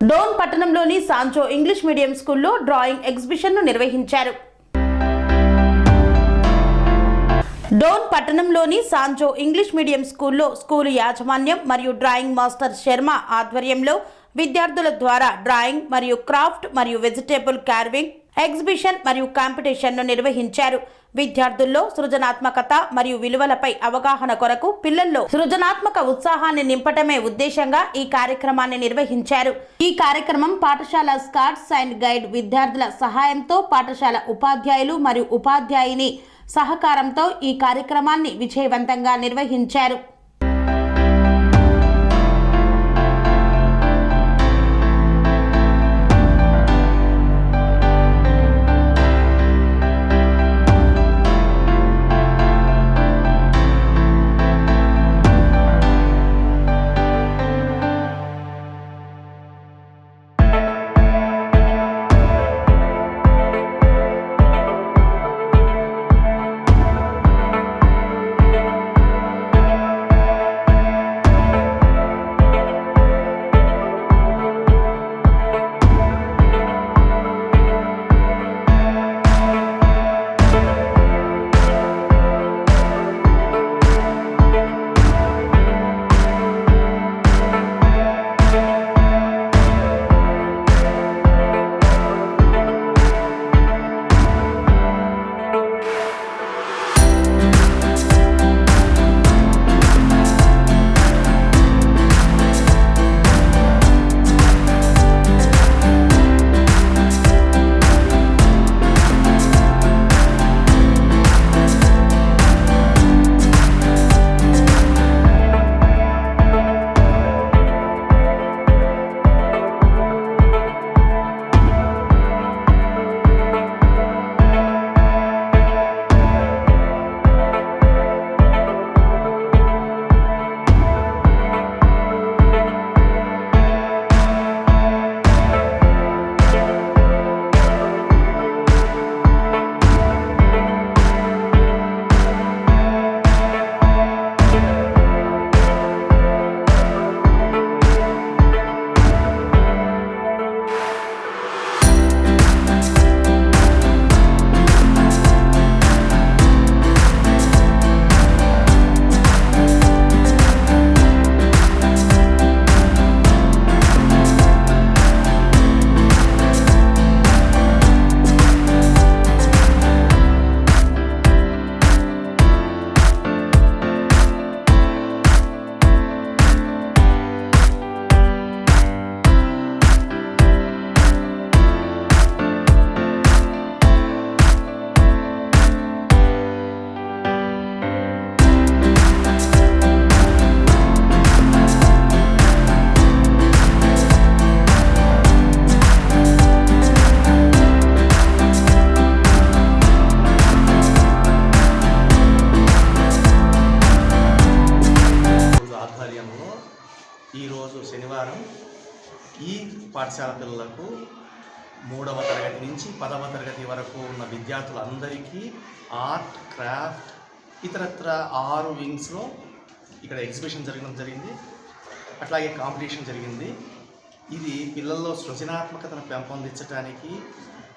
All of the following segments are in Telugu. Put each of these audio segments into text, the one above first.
డోన్ పట్టణంలోని సాంజో ఇంగ్లీష్ మీడియం స్కూల్లో డ్రాయింగ్ ఎగ్జిబిషన్ను నిర్వహించారు. డోన్ పట్టణంలోని సాంజో ఇంగ్లీష్ మీడియం స్కూల్లో స్కూలు యాజమాన్యం మరియు డ్రాయింగ్ మాస్టర్ శర్మ ఆధ్వర్యంలో విద్యార్థుల ద్వారా డ్రాయింగ్ మరియు క్రాఫ్ట్ మరియు వెజిటేబుల్ కార్వింగ్ ఎగ్జిబిషన్ మరియు కాంపిటీషన్ను నిర్వహించారు. విద్యార్థుల్లో సృజనాత్మకత మరియు విలువలపై అవగాహన కొరకు పిల్లల్లో సృజనాత్మక ఉత్సాహాన్ని నింపటమే ఉద్దేశంగా ఈ కార్యక్రమాన్ని నిర్వహించారు. ఈ కార్యక్రమం పాఠశాల స్కౌట్స్ అండ్ గైడ్ విద్యార్థుల సహాయంతో పాఠశాల ఉపాధ్యాయులు మరియు ఉపాధ్యాయుని సహకారంతో ఈ కార్యక్రమాన్ని విజయవంతంగా నిర్వహించారు. ఈరోజు శనివారం ఈ పాఠశాల పిల్లలకు 3వ తరగతి నుంచి 10వ తరగతి వరకు ఉన్న విద్యార్థులందరికీ ఆర్ట్, క్రాఫ్ట్, ఇతరత్ర 6 వింగ్స్లో ఇక్కడ ఎగ్జిబిషన్ జరిగింది. అట్లాగే కాంపిటీషన్ జరిగింది. ఇది పిల్లల్లో సృజనాత్మకతను పెంపొందించడానికి,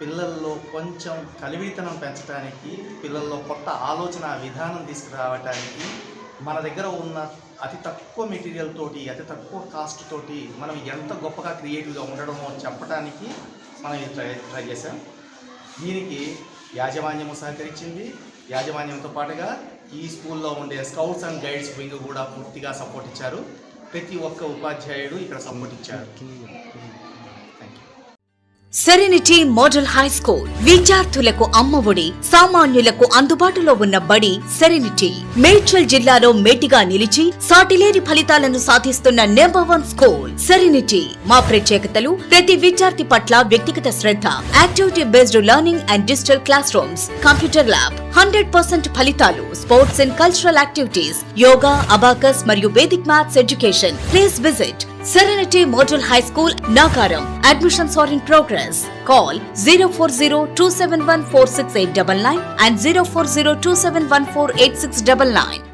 పిల్లల్లో కొంచెం కలివిడితనం పెంచడానికి, పిల్లల్లో కొత్త ఆలోచన విధానం తీసుకురావడానికి, మన దగ్గర ఉన్న అతి తక్కువ మెటీరియల్ తోటి, అతి తక్కువ కాస్ట్ తోటి మనం ఎంత గొప్పగా క్రియేటివ్గా ఉండడమో చెప్పడానికి మనం ట్రై చేసాం. దీనికి యాజమాన్యము సహకరించింది. యాజమాన్యంతో పాటుగా ఈ స్కూల్లో ఉండే స్కౌట్స్ అండ్ గైడ్స్ వింగ్ కూడా పూర్తిగా సపోర్ట్ ఇచ్చారు. ప్రతి ఒక్క ఉపాధ్యాయుడు ఇక్కడ సపోర్ట్ ఇచ్చారు. సెరెనిటీ మోడల్ హై స్కూల్ విద్యార్థులకు అమ్మఒడి, సామాన్యులకు అందుబాటులో ఉన్న బడి సెరెనిటీ. మేడ్చల్ జిల్లాలో మేటిగా నిలిచి సాటిలేని ఫలితాలను సాధిస్తున్న నంబర్ 1 స్కూల్ సెరెనిటీ. మా ప్రత్యేకతలు ప్రతి విద్యార్థి పట్ల వ్యక్తిగత శ్రద్ధ, activity based learning and digital class rooms, computer lab, 100% ఫలితాలు, sports and cultural activities, yoga, abacus మరియు vedic maths education. Please visit Serenity Model High School, Nagaram. Admissions are in progress. Call 040-271-46899 and 040-271-48699.